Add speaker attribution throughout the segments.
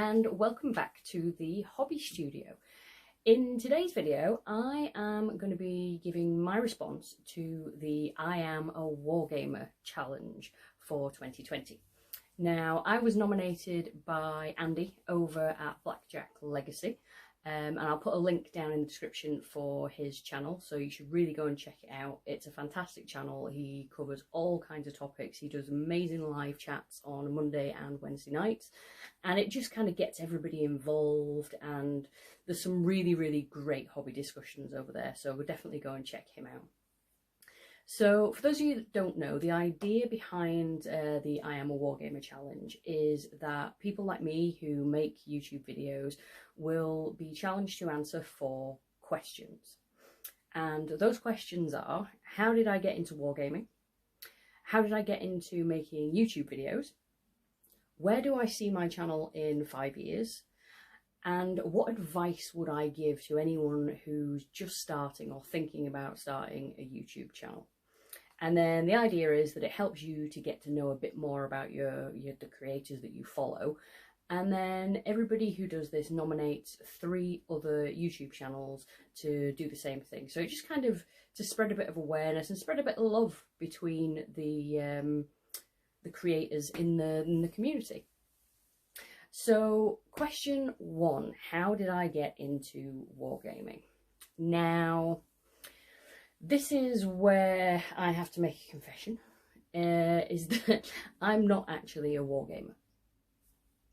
Speaker 1: and welcome back to the Hobby Studio. In today's video I am going to be giving my response to the I Am a Wargamer challenge for 2020. Now, I was nominated by Andy over at BlackJack Legacy, and I'll put a link down in the description for his channel, so you should really go and check it out. It's a fantastic channel. He covers all kinds of topics. He does amazing live chats on Monday and Wednesday nights, and it just kind of gets everybody involved, and there's some really great hobby discussions over there, so we'll definitely go and check him out. So, for those of you that don't know, the idea behind the I Am a Wargamer challenge is that people like me who make YouTube videos will be challenged to answer 4 questions. And those questions are: how did I get into wargaming? How did I get into making YouTube videos? Where do I see my channel in 5 years? And what advice would I give to anyone who's just starting or thinking about starting a YouTube channel? And then the idea is that it helps you to get to know a bit more about the creators that you follow. And then everybody who does this nominates 3 other YouTube channels to do the same thing. So it just kind of to spread a bit of awareness and spread a bit of love between the creators in the community. So question 1, how did I get into wargaming? Now, this is where I have to make a confession, is that I'm not actually a wargamer.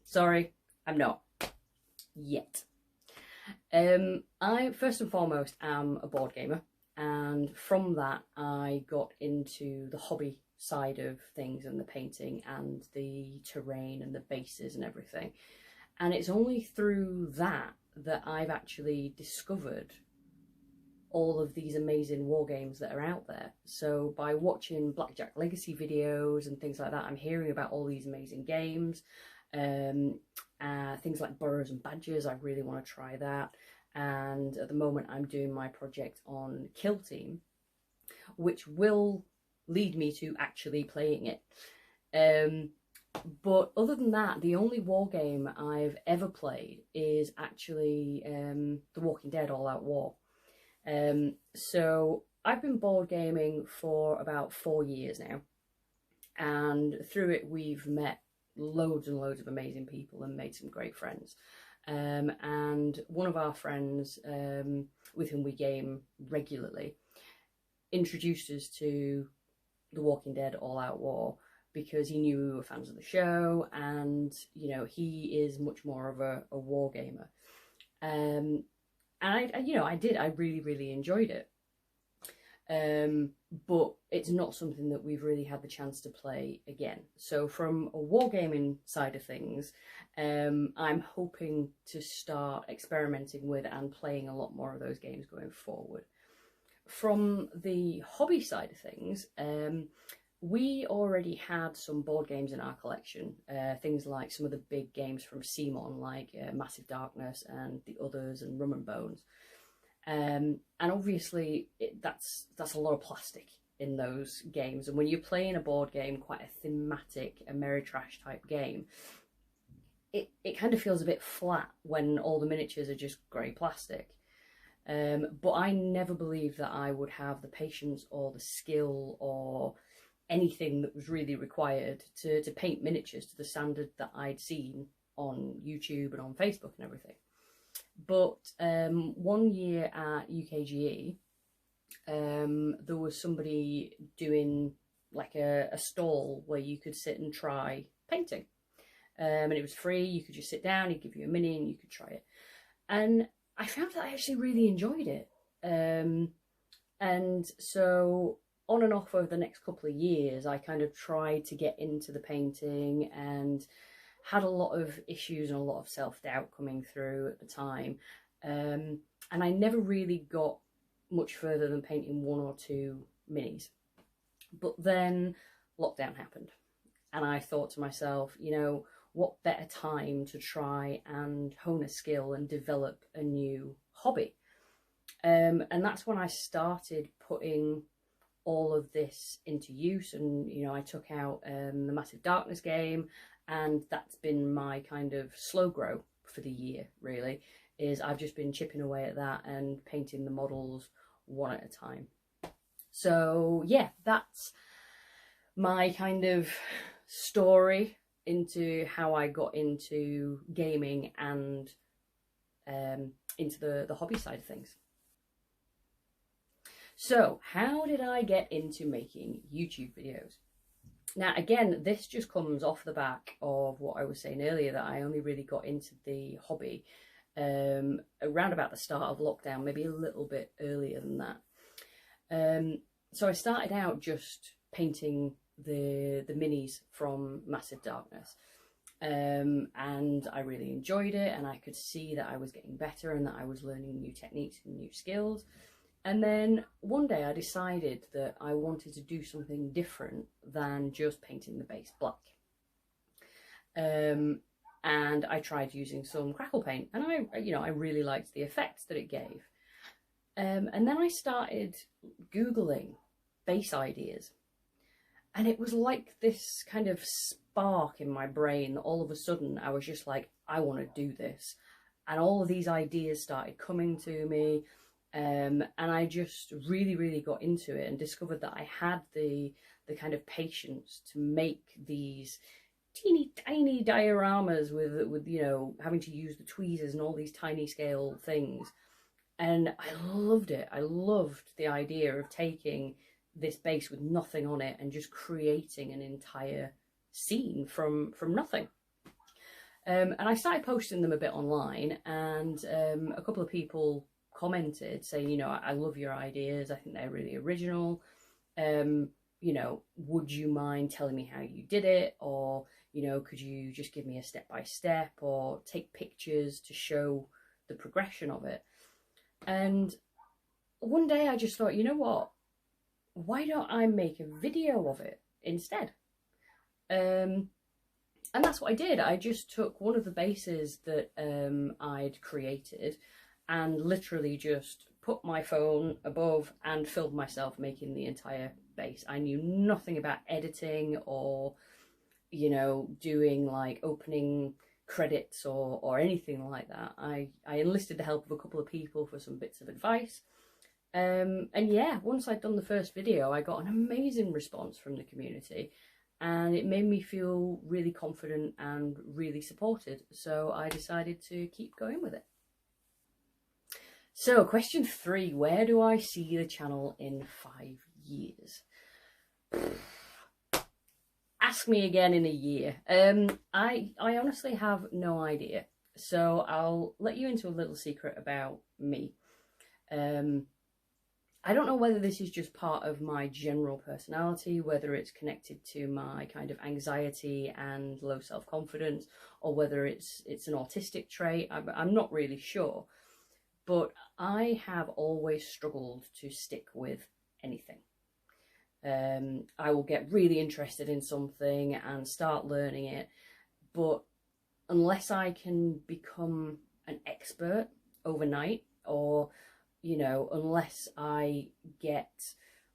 Speaker 1: Sorry, I'm not. Yet. I, first and foremost, am a board gamer, and from that I got into the hobby side of things and the painting and the terrain and the bases and everything. And it's only through that I've actually discovered all of these amazing war games that are out there. So by watching BlackJack Legacy videos and things like that, I'm hearing about all these amazing games. Things like Burrows and Badgers, I really want to try that. And at the moment I'm doing my project on Kill Team, which will lead me to actually playing it. But other than that, the only war game I've ever played is actually The Walking Dead All Out War. So I've been board gaming for about 4 years now, and through it we've met loads and loads of amazing people and made some great friends. And one of our friends with whom we game regularly introduced us to The Walking Dead All Out War because he knew we were fans of the show, and you know, he is much more of a war gamer. And I really enjoyed it. But it's not something that we've really had the chance to play again. So from a wargaming side of things, I'm hoping to start experimenting with and playing a lot more of those games going forward. From the hobby side of things, we already had some board games in our collection, things like some of the big games from Simon, like Massive Darkness and The Others and Rum and Bones. And obviously that's a lot of plastic in those games, and when you're playing a board game, quite a thematic Ameritrash type game, it kind of feels a bit flat when all the miniatures are just grey plastic. But I never believed that I would have the patience or the skill or anything that was really required to paint miniatures to the standard that I'd seen on YouTube and on Facebook and everything. But one year at UKGE, there was somebody doing like a stall where you could sit and try painting. And it was free. You could just sit down, he'd give you a mini and you could try it. And I found that I actually really enjoyed it. And so on and off over the next couple of years, I kind of tried to get into the painting and had a lot of issues and a lot of self-doubt coming through at the time. And I never really got much further than painting 1 or 2 minis. But then lockdown happened, and I thought to myself, you know, what better time to try and hone a skill and develop a new hobby? And that's when I started putting all of this into use, and you know, I took out the Massive Darkness game, and that's been my kind of slow grow for the year, really, is I've just been chipping away at that and painting the models one at a time. So yeah, that's my kind of story into how I got into gaming and into the hobby side of things. So how did I get into making YouTube videos? Now, again, this just comes off the back of what I was saying earlier, that I only really got into the hobby around about the start of lockdown, maybe a little bit earlier than that. So I started out just painting the minis from Massive Darkness, and I really enjoyed it, and I could see that I was getting better and that I was learning new techniques and new skills. And then one day I decided that I wanted to do something different than just painting the base black. And I tried using some crackle paint, and I really liked the effects that it gave. And then I started Googling base ideas, and it was like this kind of spark in my brain. All of a sudden I was just like, I want to do this. And all of these ideas started coming to me. And I just really got into it and discovered that I had the kind of patience to make these teeny tiny dioramas with you know, having to use the tweezers and all these tiny scale things. And I loved it. I loved the idea of taking this base with nothing on it and just creating an entire scene from nothing. And I started posting them a bit online, and a couple of people commented saying, you know, I love your ideas, I think they're really original, you know, would you mind telling me how you did it, or you know, could you just give me a step-by-step, or take pictures to show the progression of it. And one day I just thought, you know what, why don't I make a video of it instead? And that's what I did. I just took one of the bases that I'd created and literally just put my phone above and filmed myself making the entire base. I knew nothing about editing or, you know, doing like opening credits or anything like that. I enlisted the help of a couple of people for some bits of advice. And yeah, once I'd done the first video, I got an amazing response from the community, and it made me feel really confident and really supported. So I decided to keep going with it. So question 3, where do I see the channel in 5 years? Ask me again in a year. I honestly have no idea. So I'll let you into a little secret about me. I don't know whether this is just part of my general personality, whether it's connected to my kind of anxiety and low self-confidence, or whether it's an autistic trait. I'm not really sure. But I have always struggled to stick with anything. I will get really interested in something and start learning it, but unless I can become an expert overnight, or, you know, unless I get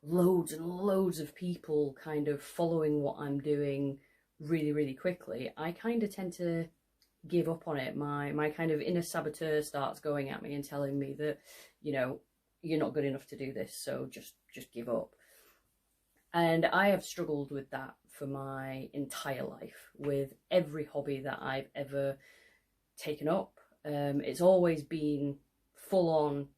Speaker 1: loads and loads of people kind of following what I'm doing really quickly, I kind of tend to give up on it. My kind of inner saboteur starts going at me and telling me that, you know, you're not good enough to do this, so just give up. And I have struggled with that for my entire life, with every hobby that I've ever taken up. It's always been full on,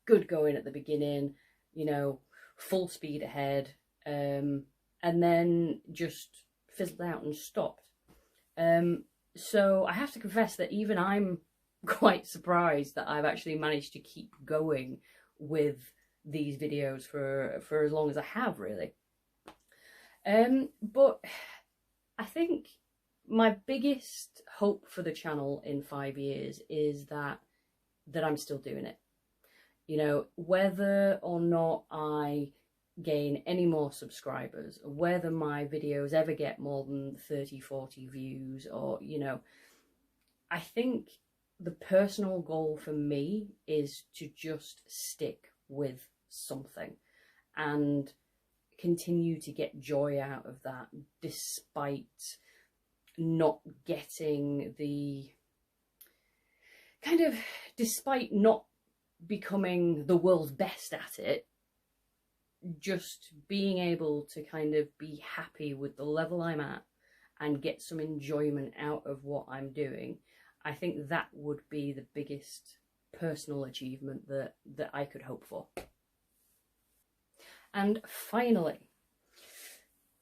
Speaker 1: good going at the beginning, you know, full speed ahead, and then just fizzled out and stopped. So I have to confess that even I'm quite surprised that I've actually managed to keep going with these videos for as long as I have, really. But I think my biggest hope for the channel in 5 years is that I'm still doing it. You know, whether or not I gain any more subscribers, whether my videos ever get more than 30-40 views, or, you know, I think the personal goal for me is to just stick with something. And continue to get joy out of that, despite not getting the despite not becoming the world's best at it, just being able to kind of be happy with the level I'm at and get some enjoyment out of what I'm doing. I think that would be the biggest personal achievement that I could hope for. And finally,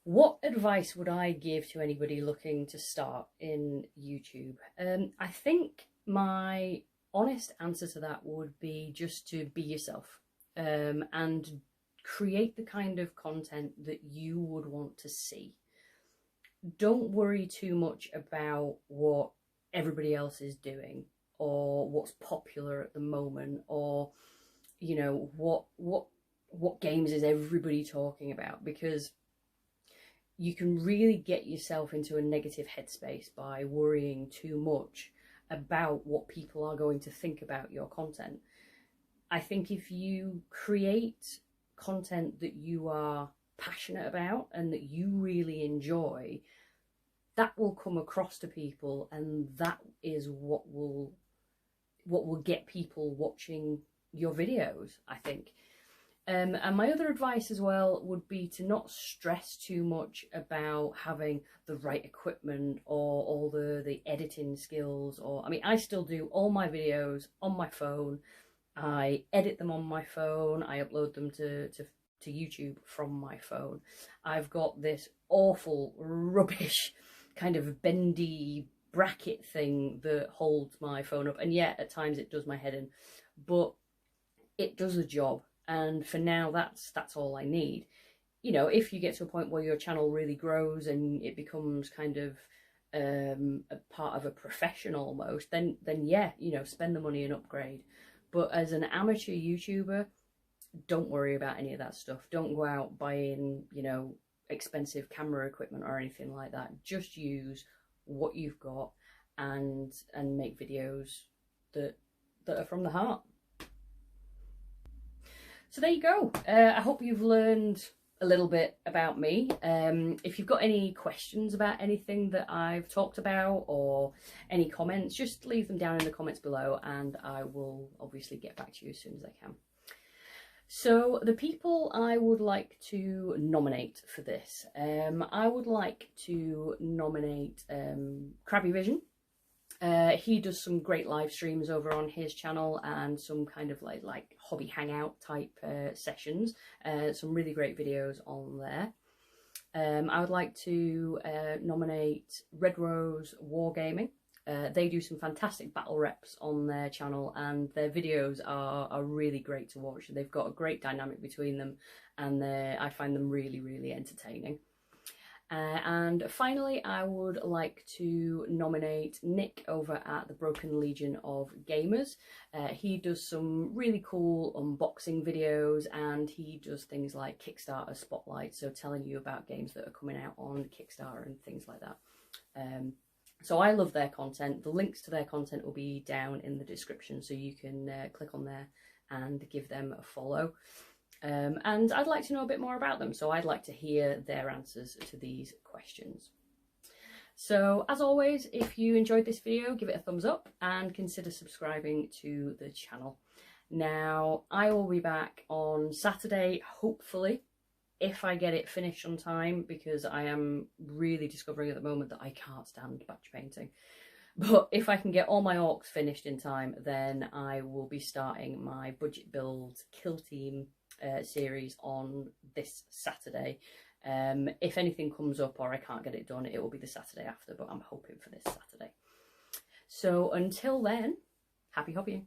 Speaker 1: what advice would I give to anybody looking to start in YouTube? I think my honest answer to that would be just to be yourself, and create the kind of content that you would want to see. Don't worry too much about what everybody else is doing, or what's popular at the moment, or, you know, what games is everybody talking about, because you can really get yourself into a negative headspace by worrying too much about what people are going to think about your content. I think if you create content that you are passionate about and that you really enjoy, that will come across to people, and that is what will get people watching your videos, I think. And my other advice as well would be to not stress too much about having the right equipment or all the editing skills. Or, I mean, I still do all my videos on my phone. I edit them on my phone. I upload them to YouTube from my phone. I've got this awful rubbish kind of bendy bracket thing that holds my phone up, and yeah, at times it does my head in, but it does the job. And for now, that's all I need. You know, if you get to a point where your channel really grows and it becomes kind of a part of a profession almost, then yeah, you know, spend the money and upgrade. But as an amateur YouTuber, don't worry about any of that stuff. Don't go out buying, you know, expensive camera equipment or anything like that. Just use what you've got and make videos that are from the heart. So there you go. I hope you've learned a little bit about me. If you've got any questions about anything that I've talked about, or any comments, just leave them down in the comments below, and I will obviously get back to you as soon as I can. So the people I would like to nominate for this, I would like to nominate Crabbyvision. He does some great live streams over on his channel, and some kind of like hobby hangout type sessions. Some really great videos on there. I would like to nominate Rose Wargaming. They do some fantastic battle reps on their channel, and their videos are really great to watch. They've got a great dynamic between them, and I find them really, really entertaining. And finally, I would like to nominate Nick over at the Broken Legion of Gamers. He does some really cool unboxing videos, and he does things like Kickstarter spotlight, so telling you about games that are coming out on Kickstarter and things like that. So I love their content. The links to their content will be down in the description, so you can click on there and give them a follow. And I'd like to know a bit more about them, so I'd like to hear their answers to these questions. So as always, if you enjoyed this video, give it a thumbs up and consider subscribing to the channel. Now, I will be back on Saturday, hopefully, if I get it finished on time, because I am really discovering at the moment that I can't stand batch painting. But if I can get all my orcs finished in time, then I will be starting my budget build kill team series on this Saturday. If anything comes up or I can't get it done, it will be the Saturday after, but I'm hoping for this Saturday. So until then, happy hobbying.